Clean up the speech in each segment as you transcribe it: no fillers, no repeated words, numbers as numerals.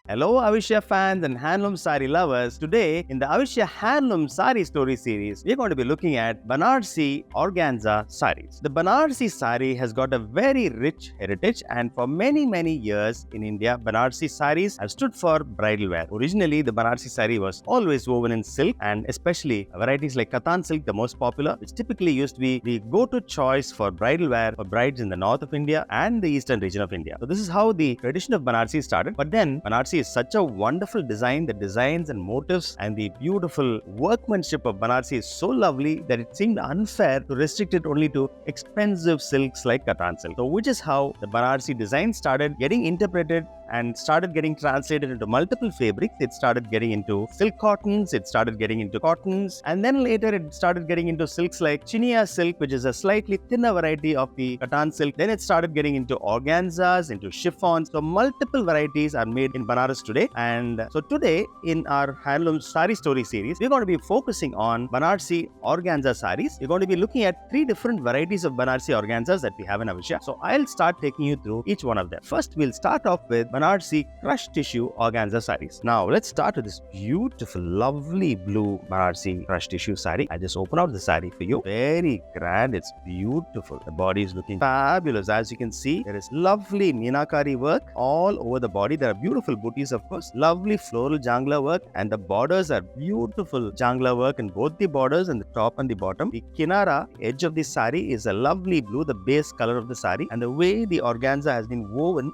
Hello Avishya fans and handloom saree lovers. Today in the Avishya Handloom Saree Story series, we're going to be looking at Banarasi Organza Sarees. The Banarasi saree has got a very rich heritage, and for many years in India, Banarasi sarees have stood for bridal wear. Originally, the Banarasi saree was always woven in silk, and especially varieties like Katan silk, the most popular, which typically used to be the go-to choice for bridal wear for brides in the north of India and the eastern region of India. So this is how the tradition of Banarasi started. But then Banarasi is such a wonderful design. The designs and motifs and the beautiful workmanship of Banarasi is so lovely that it seemed unfair to restrict it only to expensive silks like Katan silk. So which is how the Banarasi design started getting interpreted and started getting translated into multiple fabrics. It started getting into silk cottons, it started getting into cottons, and then later it started getting into silks like chinia silk, which is a slightly thinner variety of the Katan silk. Then it started getting into organzas, into chiffons. So multiple varieties are made in Banaras today. And so today in our Handloom Saree Story series, we're going to be focusing on Banarasi Organza Sarees. We're going to be looking at 3 different varieties of Banarasi organzas that we have in Avishya. So I'll start taking you through each one of them. First, we'll start off with Banarasi crushed tissue organza sarees. Now let's start with this beautiful, lovely blue Banarasi crushed tissue saree. I just open out the saree for you. Very grand. It's beautiful. The body is looking fabulous. As you can see, there is lovely meenakari work all over the body. There are beautiful booties, of course. Lovely floral jangla work, and the borders are beautiful jangla work in both the borders and the top and the bottom. The kinara edge of the saree is a lovely blue, the base color of the saree, and the way the organza has been woven,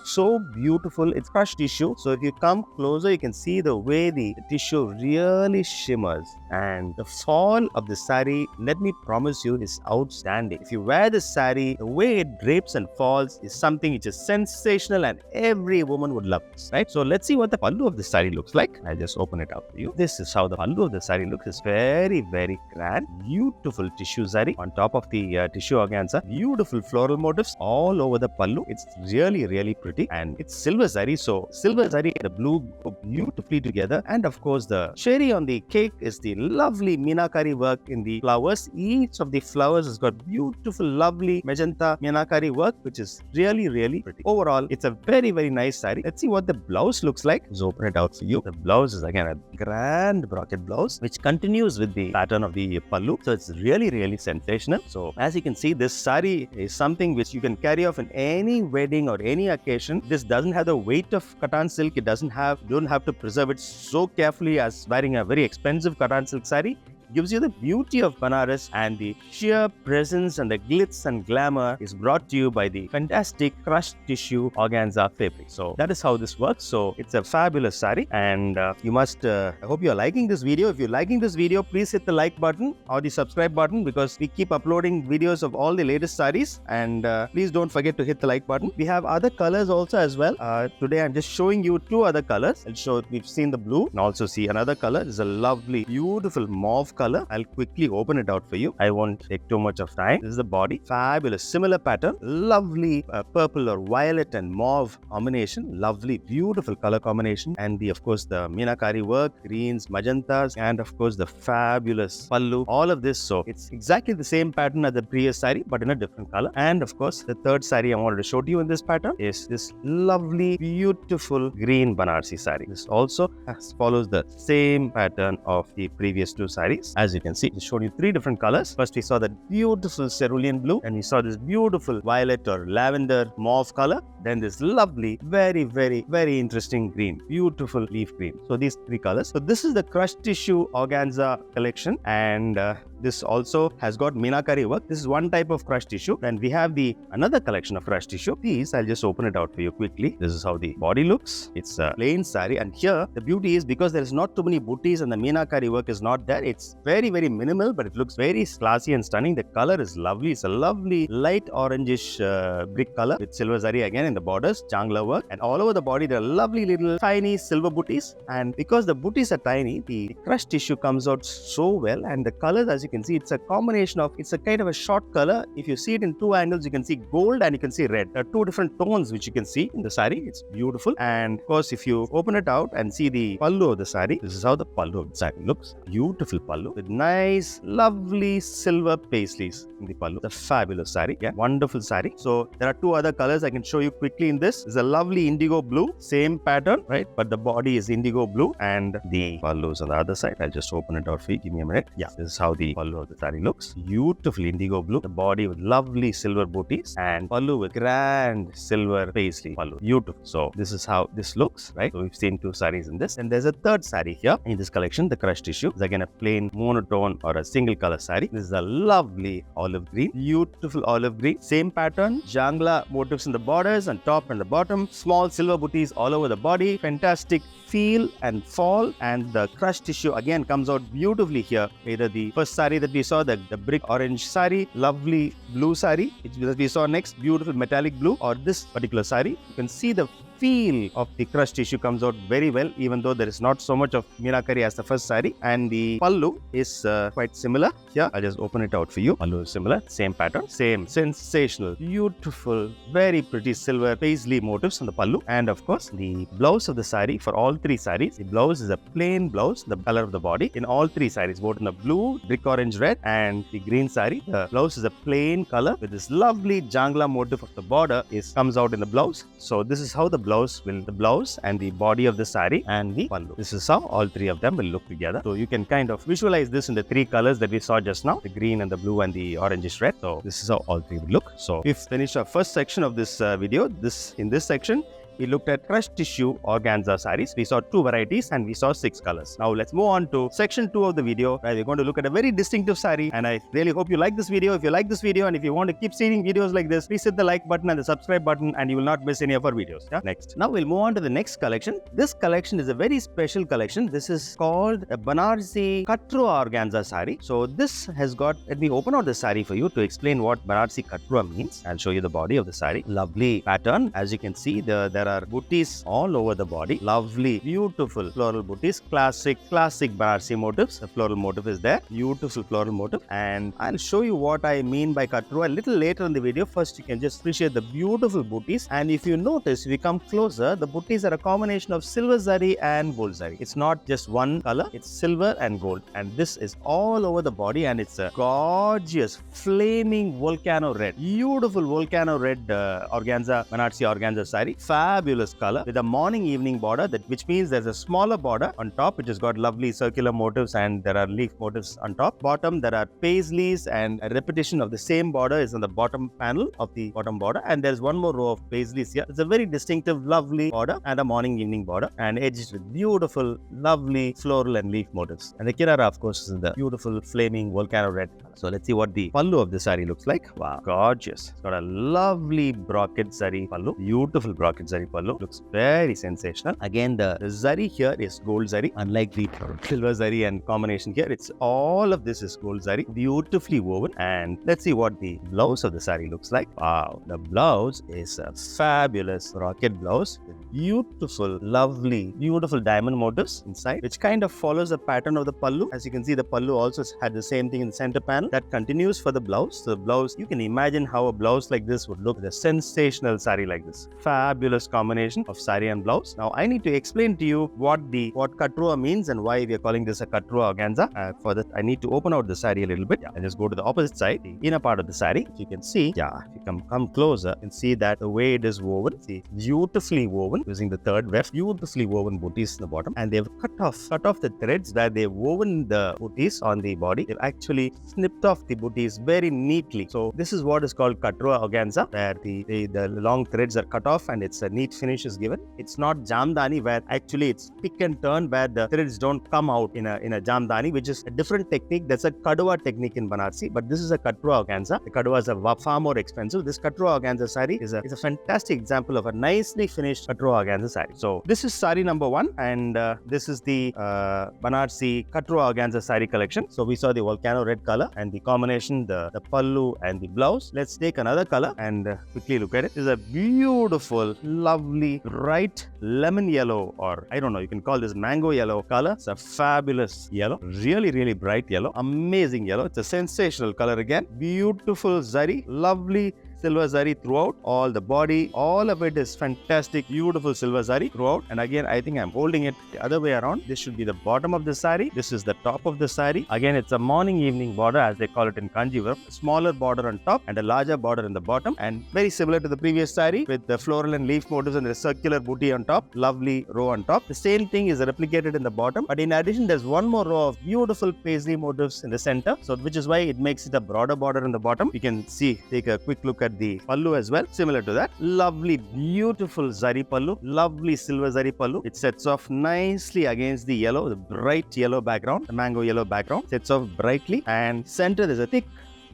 so beautiful. It's crushed tissue, so if you come closer you can see the way the tissue really shimmers, and the fall of the saree, let me promise you, is outstanding. If you wear this saree, the way it drapes and falls is something which is sensational, and every woman would love this, right? So let's see what the pallu of the saree looks like. I'll just open it out for you. This is how the pallu of the saree looks. It's very grand, beautiful tissue saree on top of the tissue organza. Beautiful floral motifs all over the pallu. It's really pretty, and it's silver saree, so silver saree and the blue go beautifully together. And of course, the cherry on the cake is the lovely meenakari work in the flowers. Each of the flowers has got beautiful, lovely magenta meenakari work, which is really pretty. Overall, it's a very nice saree. Let's see what the blouse looks like. Let's open it out for you. The blouse is again a grand brocade blouse, which continues with the pattern of the pallu, so it's really sensational. So as you can see, this saree is something which you can carry off in any wedding or any occasion. This doesn't have the weight of Katan silk. It don't have to preserve it so carefully as wearing a very expensive Katan silk saree. Gives you the beauty of Banaras, and the sheer presence and the glitz and glamour is brought to you by the fantastic crushed tissue organza fabric. So that is how this works. So it's a fabulous saree, and you must I hope you're liking this video. If you're liking this video, please hit the like button or the subscribe button, because we keep uploading videos of all the latest sarees, and please don't forget to hit the like button. We have other colors also as well. Today I'm just showing you 2 other colors. We've seen the blue, and also see another color. This is a lovely, beautiful mauve color. I'll quickly open it out for you. I won't take too much of time. This is the body. Fabulous. Similar pattern. Lovely purple or violet and mauve combination. Lovely, beautiful color combination. And of course, the meenakari work, greens, magentas, and of course, the fabulous pallu. All of this. So it's exactly the same pattern as the previous saree, but in a different color. And of course, the third saree I wanted to show to you in this pattern is this lovely, beautiful green Banarasi saree. This also follows the same pattern of the previous 2 sarees. As you can see, it showed you 3 different colors. First, we saw that beautiful cerulean blue, and we saw this beautiful violet or lavender mauve color. Then this lovely, very interesting green, beautiful leaf green. So these 3 colors. So this is the crushed tissue organza collection, and this also has got meenakari work. This is one type of crushed tissue. Then we have another collection of crushed tissue. These, I'll just open it out for you quickly. This is how the body looks. It's a plain saree, and here the beauty is because there is not too many booties and the meenakari work is not there. It's very minimal, but it looks very classy and stunning. The color is lovely. It's a lovely light orangish brick color with silver zari again in the borders, jangla work, and all over the body there are lovely little tiny silver booties. And because the booties are tiny, the crushed tissue comes out so well, and the colors, as you can see it's a combination of, it's a kind of a short color. If you see it in two angles, you can see gold and you can see red. There are two different tones which you can see in the saree. It's beautiful. And of course, if you open it out and see the pallu of the saree, this is how the pallu of the saree looks. Beautiful pallu with nice, lovely silver paisleys in the pallu. It's a fabulous saree. Yeah, wonderful saree. So there are two other colors I can show you quickly in this. It's a lovely indigo blue, same pattern, right? But the body is indigo blue and the pallu is on the other side. I'll just open it out for you. Give me a minute. Yeah, this is how the pallu of the saree looks. Beautiful indigo blue. The body with lovely silver booties and pallu with grand silver paisley pallu. Beautiful. So this is how this looks, right? So we've seen two sarees in this. And there's a third saree here in this collection, the crushed tissue. It's again a plain monotone or a single color saree. This is a lovely olive green. Beautiful olive green. Same pattern. Jangla motifs in the borders on top and the bottom. Small silver booties all over the body. Fantastic feel and fall, and the crushed tissue again comes out beautifully here. Either the first saree that we saw, the brick orange saree, lovely blue saree, that we saw next, beautiful metallic blue, or this particular saree, you can see the feel of the crushed tissue comes out very well, even though there is not so much of meenakari as the first saree. And the pallu is quite similar. Here, I'll just open it out for you. Pallu is similar, same pattern, same sensational, beautiful, very pretty silver paisley motifs on the pallu. And of course, the blouse of the saree for all three sarees. The blouse is a plain blouse, the color of the body in all three sarees, both in the blue, brick orange red, and the green saree. The blouse is a plain color with this lovely jangla motif of the border comes out in the blouse. So this is how the blouse and the body of the saree and the pallu. This is how all three of them will look together. So you can kind of visualize this in the three colors that we saw just now, the green and the blue and the orangish red. So this is how all three would look. So we've finished our first section of this video. In this section, we looked at crushed tissue organza sarees. We saw two varieties and we saw 6 colors. Now let's move on to section 2 of the video, where we're going to look at a very distinctive saree. And I really hope you like this video. If you like this video and if you want to keep seeing videos like this, please hit the like button and the subscribe button and you will not miss any of our videos. Yeah? Next. Now we'll move on to the next collection. This collection is a very special collection. This is called a Banarasi Katura organza saree. So this has got, let me open out the saree for you to explain what Banarasi Katura means. I'll show you the body of the saree. Lovely pattern. As you can see, there are booties all over the body. Lovely, beautiful floral booties. Classic Banarasi motifs. The floral motif is there. Beautiful floral motif. And I'll show you what I mean by Katura a little later in the video. First, you can just appreciate the beautiful booties. And if you notice, if we come closer, the booties are a combination of silver zari and gold zari. It's not just one color. It's silver and gold. And this is all over the body. And it's a gorgeous, flaming volcano red. Beautiful volcano red Banarasi organza saree. Fabulous color with a morning evening border, which means there's a smaller border on top which has got lovely circular motifs and there are leaf motifs on top. Bottom, there are paisleys and a repetition of the same border is on the bottom panel of the bottom border, and there's one more row of paisleys here. It's a very distinctive, lovely border and a morning evening border, and edged with beautiful, lovely floral and leaf motifs. And the kirara, of course, is in the beautiful flaming volcano red color. So let's see what the pallu of the saree looks like. Wow, gorgeous. It's got a lovely brocade saree pallu, beautiful brocade saree pallu. Looks very sensational. Again, the zari here is gold zari, unlike the silver zari and combination here. It's all of this is gold zari, beautifully woven. And let's see what the blouse of the saree looks like. Wow, the blouse is a fabulous brocade blouse with beautiful, lovely, beautiful diamond motifs inside, which kind of follows the pattern of the pallu. As you can see, the pallu also had the same thing in the center panel. That continues for the blouse. So the blouse, you can imagine how a blouse like this would look with a sensational saree like this. Fabulous combination of saree and blouse. Now I need to explain to you what Katura means and why we are calling this a Katura organza. For that, I need to open out the saree a little bit. I just go to the opposite side, the inner part of the saree. You can see, if you come closer, you can see that the way it is woven. See, beautifully woven using the third weft. Beautifully woven booties in the bottom, and they've cut off the threads where they've woven the booties on the body. They've actually snipped off the booties very neatly. So this is what is called Katura organza, where the long threads are cut off and it's a neat finish is given. It's not jamdani, where actually it's pick and turn, where the threads don't come out in a jamdani, which is a different technique. That's a kadua technique in Banarasi, but this is a Katura organza. The kaduas are far more expensive. This Katura organza saree is a fantastic example of a nicely finished Katura organza saree. So this is saree number 1, and this is the Banarasi Katura organza saree collection. So we saw the volcano red color and the combination, the pallu and the blouse. Let's take another color and quickly look at it. This is a beautiful, lovely bright lemon yellow, or I don't know, you can call this mango yellow color. It's a fabulous yellow, really bright yellow, amazing yellow. It's a sensational color again. Beautiful zari, lovely silver zari throughout. All the body, all of it is fantastic, beautiful silver zari throughout. And again, I think I'm holding it the other way around. This should be the bottom of the sari. This is the top of the sari. Again, it's a morning evening border, as they call it in Kanjivaram. A smaller border on top and a larger border in the bottom, and very similar to the previous sari with the floral and leaf motifs and the circular booty on top. Lovely row on top. The same thing is replicated in the bottom, but in addition, there's one more row of beautiful paisley motifs in the center, so which is why it makes it a broader border in the bottom. You can see, take a quick look at the pallu as well, similar to that. Lovely, beautiful zari pallu, lovely silver zari pallu. It sets off nicely against the yellow, the bright yellow background, the mango yellow background. Sets off brightly, and center there's a thick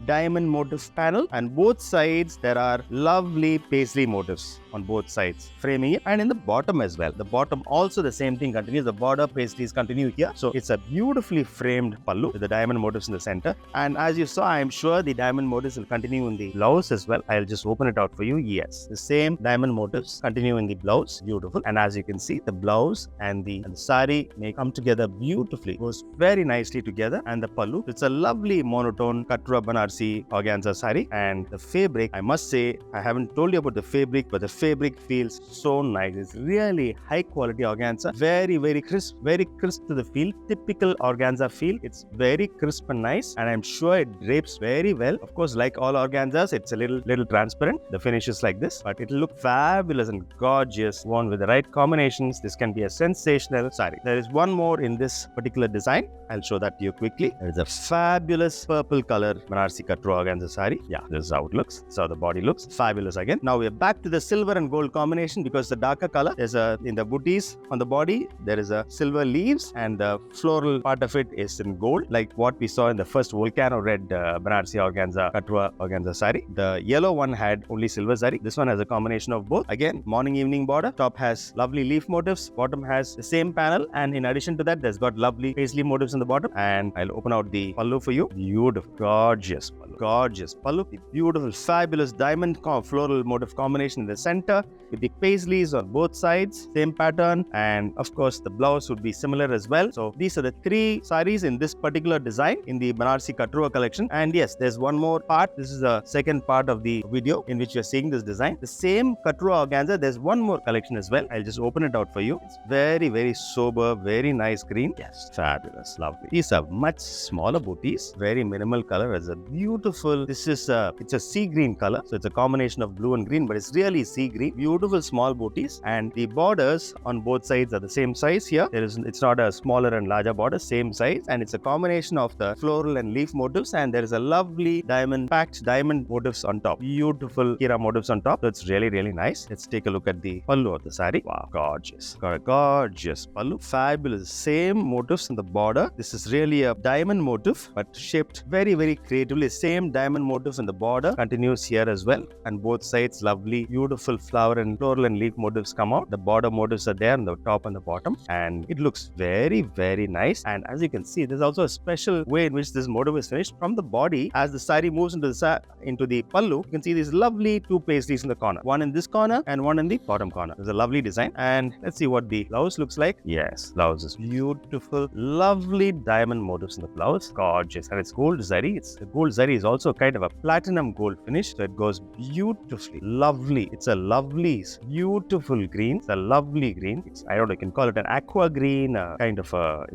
diamond motif panel, and both sides there are lovely paisley motifs on both sides framing it, and in the bottom as well. The bottom also the same thing continues. The border paisleys continue here, so it's a beautifully framed pallu with the diamond motifs in the center. And as you saw, I am sure the diamond motifs will continue in the blouse as well. I'll just open it out for you. Yes, the same diamond motifs continue in the blouse. Beautiful. And as you can see, the blouse and the sari may come together beautifully, goes very nicely together. And the pallu, it's a lovely monotone Katura Banarasi Organza Saree. And the fabric, I must say, I haven't told you about the fabric, but the fabric feels so nice. It's really high quality organza, very crisp to the feel, typical organza feel. It's very crisp and nice, and I'm sure it drapes very well. Of course, like all organzas, it's a little transparent. The finish is like this, but it'll look fabulous and gorgeous worn with the right combinations. This can be a sensational saree. There is one more in this particular design. I'll show that to you quickly. There is a fabulous purple color Banarasi Katura Organza saree. Yeah, this is how it looks. This is how the body looks. Fabulous again. Now we're back to the silver and gold combination, because the darker color, there's in the booties on the body, there is a silver leaves, and the floral part of it is in gold, like what we saw in the first volcano red Banarasi Organza Katura Organza saree. The yellow one had only silver zari. This one has a combination of both. Again, morning evening border. Top has lovely leaf motifs. Bottom has the same panel, and in addition to that, there's got lovely paisley motifs in the bottom. And I'll open out the pallu for you. Beautiful, gorgeous pallu. Gorgeous pallu. The beautiful, fabulous diamond floral motif combination in the center with the paisleys on both sides, same pattern, and of course the blouse would be similar as well. So these are the three sarees in this particular design in the Banarasi Katura collection. And yes, there's one more part. This is the second part of the video in which you're seeing this design. The same Katura organza, there's one more collection as well. I'll just open it out for you. It's very sober, very nice green. Yes, fabulous, lovely. These are much smaller booties, very minimal color. As a beautiful, it's a sea green color, so it's a combination of blue and green, but it's really sea green. Beautiful small booties, and the borders on both sides are the same size here. It's not a smaller and larger border, same size, and it's a combination of the floral and leaf motifs, and there is a lovely packed diamond motifs on top. Beautiful Kira motifs on top. So it's really nice. Let's take a look at the pallu of the saree. Wow, gorgeous. Got a gorgeous pallu. Fabulous. Same motifs in the border. This is really a diamond motif, but shaped very creatively. Same diamond motifs in the border continues here as well, and both sides lovely, beautiful flower and floral and leaf motifs come out. The border motifs are there on the top and the bottom, and it looks very nice. And as you can see, there's also a special way in which this motif is finished from the body. As the saree moves into the pallu, you can see these lovely two paisleys in the corner, one in this corner and one in the bottom corner. There's a lovely design, and let's see what the blouse looks like. Yes, blouse is beautiful, lovely diamond motifs in the blouse, gorgeous, and it's gold zari. The gold zari is also kind of a platinum gold finish, so it goes beautifully, lovely. It's a lovely, beautiful green. It's a lovely green. I don't know, you can call it an aqua green, kind of a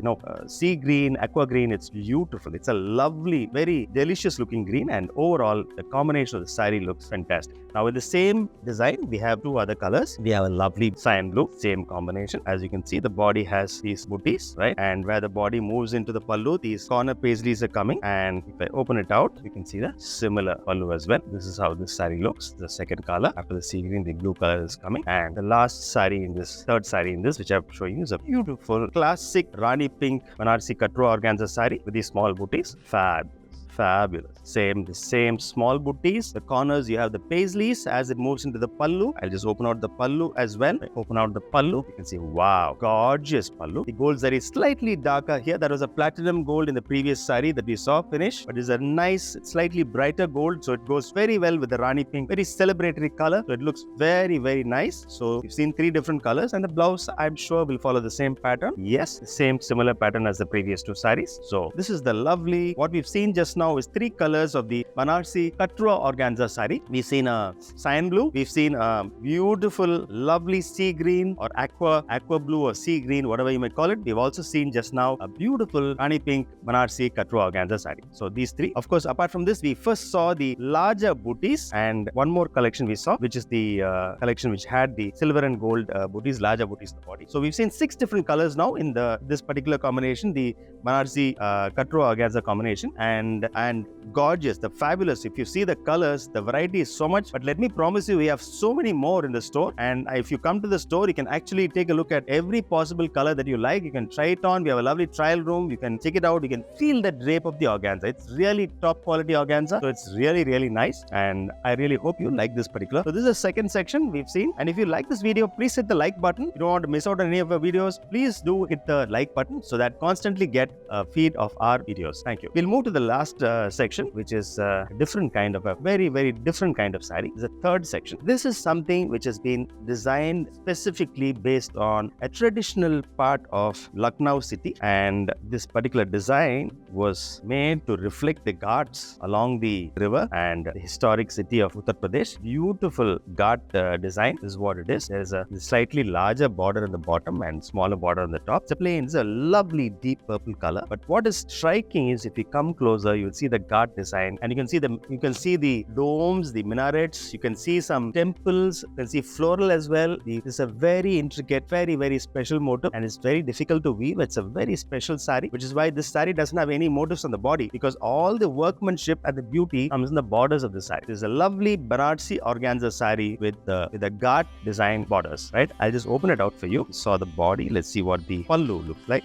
sea green, aqua green. It's beautiful. It's a lovely, very delicious looking green, and overall the combination of the saree looks fantastic. Now with the same design, we have two other colors. We have a lovely cyan blue, same combination. As you can see, the body has these booties, right? And where the body moves into the pallu, these corner paisleys are coming. And if I open it out, you can see the similar pallu as well. This is how this saree looks. The second color after the sea green, the blue color is coming. And the last saree in this, third saree in this, which I'm showing you, is a beautiful classic Rani pink Banarasi Katura Organza saree with these small booties. Fab. Fabulous. The same small booties. The corners you have the paisleys as it moves into the pallu. I'll just open out the pallu as well. Open out the pallu. You can see, wow, gorgeous pallu. The gold zari is slightly darker here. That was a platinum gold in the previous sari that we saw finish, but it's a nice, slightly brighter gold. So it goes very well with the Rani pink, very celebratory color. So it looks very, very nice. So you've seen 3 different colors, and the blouse I'm sure will follow the same pattern. Yes, the same similar pattern as the previous 2 saris. So this is the lovely, what we've seen just now is 3 colors of the Banarasi Katura Organza Saree. We've seen a cyan blue, we've seen a beautiful, lovely sea green or aqua blue or sea green, whatever you may call it. We've also seen just now a beautiful Rani pink Banarasi Katura Organza Saree. So these 3. Of course, apart from this, we first saw the larger booties, and one more collection we saw, which is the collection which had the silver and gold booties, larger booties in the body. So we've seen 6 different colors now in this particular combination, the Banarasi Katura Organza combination, and gorgeous, the fabulous. If you see the colors, the variety is so much, but let me promise you, we have so many more in the store, and if you come to the store, you can actually take a look at every possible color that you like. You can try it on. We have a lovely trial room. You can check it out. You can feel the drape of the organza. It's really top quality organza, so it's really, really nice, and I really hope you like this particular. So this is the second section we've seen, and if you like this video, please hit the like button. If you don't want to miss out on any of our videos, please do hit the like button so that constantly get a feed of our videos. Thank you. We'll move to the last section, which is a different kind of a very, very different kind of saree. It's the third section. This is something which has been designed specifically based on a traditional part of Lucknow city, and this particular design was made to reflect the ghats along the river and the historic city of Uttar Pradesh. Beautiful ghat design is what it is. There's a slightly larger border on the bottom and smaller border on the top. It's a plain, it's a lovely deep purple color. But what is striking is if you come closer, you'll see the ghat design, and you can see the domes, the minarets. You can see some temples. You can see floral as well. This is a very intricate, very, very special motif, and it's very difficult to weave. It's a very special sari, which is why this sari doesn't have any motifs on the body, because all the workmanship and the beauty comes in the borders of the sari. This is a lovely Banarasi Organza sari with the ghat design borders. Right? I'll just open it out for you. Saw the body. Let's see what the pallu looks like.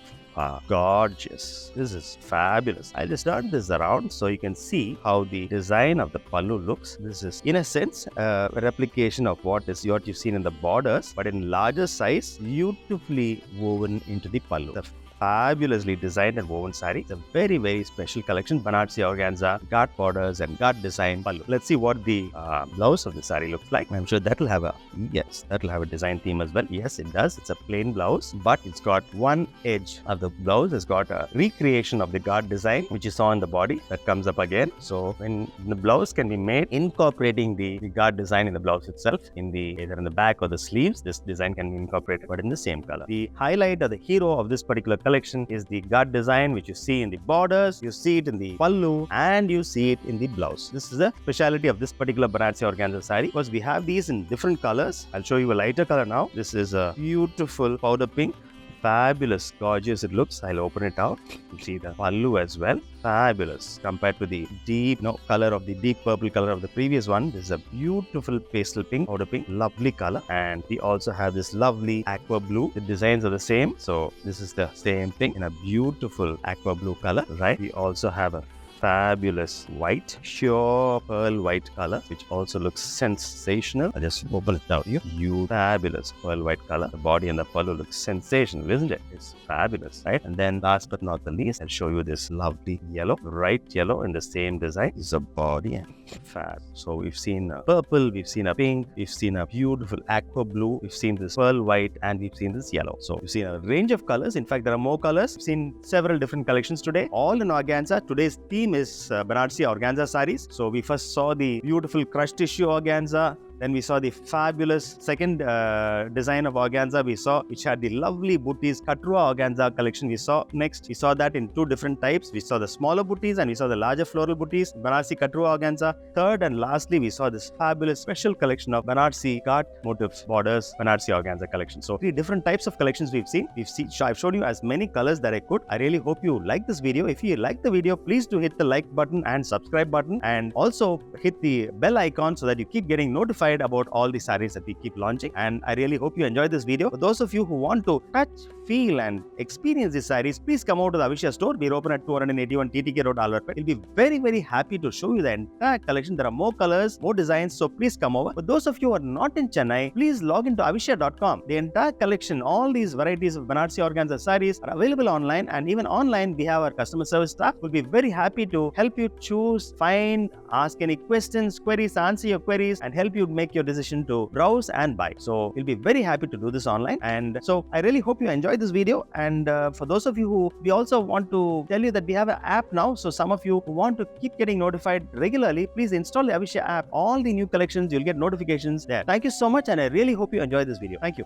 Gorgeous. This is fabulous. I'll just turn this around so you can see how the design of the pallu looks. This is, in a sense, a replication of what you've seen in the borders, but in larger size, beautifully woven into the pallu. The fabulously designed and woven saree. It's a very, very special collection. Banarasi Organza, ghat borders and ghat design pallu. Let's see what the blouse of the saree looks like. I'm sure that'll have a design theme as well. Yes, it does. It's a plain blouse, but it's got one edge of the blouse has got a recreation of the ghat design, which you saw in the body that comes up again. So when the blouse can be made incorporating the ghat design in the blouse itself, either in the back or the sleeves, this design can be incorporated, but in the same color. The highlight or the hero of this particular collection is the ghat design, which you see in the borders, you see it in the pallu, and you see it in the blouse. This is the speciality of this particular Banarasi Organza saree, because we have these in different colors. I'll show you a lighter color now. This is a beautiful powder pink. Fabulous, gorgeous it looks. I'll open it out. You see the pallu as well. Fabulous compared to the deep color of the deep purple color of the previous one. This is a beautiful pastel pink, powder pink, lovely color. And we also have this lovely aqua blue. The designs are the same. So this is the same thing in a beautiful aqua blue color, right? We also have a fabulous white, pure pearl white color, which also looks sensational. I'll just open it out here. Fabulous pearl white color. The body and the pallu looks sensational, isn't it? It's fabulous, right? And then last but not the least, I'll show you this lovely yellow, bright yellow in the same design. This is a body and fab. So we've seen a purple, we've seen a pink, we've seen a beautiful aqua blue, we've seen this pearl white, and we've seen this yellow. So we've seen a range of colors. In fact, there are more colors. We've seen several different collections today, all in organza. Today's theme is Banarasi Organza Sarees. So we first saw the beautiful crushed tissue organza. Then we saw the fabulous second design of organza we saw, which had the lovely booties, Katura organza collection we saw. Next, we saw that in 2 different types. We saw the smaller booties and we saw the larger floral booties, Banarasi Katura organza. Third and lastly, we saw this fabulous special collection of Banarasi Ghat motifs, borders, Banarasi organza collection. So 3 different types of collections we've seen. I've shown you as many colors that I could. I really hope you like this video. If you like the video, please do hit the like button and subscribe button, and also hit the bell icon so that you keep getting notified notified about all the sarees that we keep launching. And I really hope you enjoyed this video. For those of you who want to touch, feel, and experience these sarees, please come over to the Avishya store. We're open at 281 TTK Road, Alwarpet. We'll be very, very happy to show you the entire collection. There are more colors, more designs, so please come over. For those of you who are not in Chennai, please log into avishya.com. The entire collection, all these varieties of Banarasi Organza sarees are available online, and even online we have our customer service staff. We'll be very happy to help you choose, find, ask any questions, queries, answer your queries, and help you make your decision to browse and buy. So we'll be very happy to do this online. And so I really hope you enjoyed this video. And for those of you who, we also want to tell you that we have an app now. So some of you who want to keep getting notified regularly, please install the Avishya app. All the new collections, you'll get notifications there. Thank you so much, and I really hope you enjoyed this video. Thank you.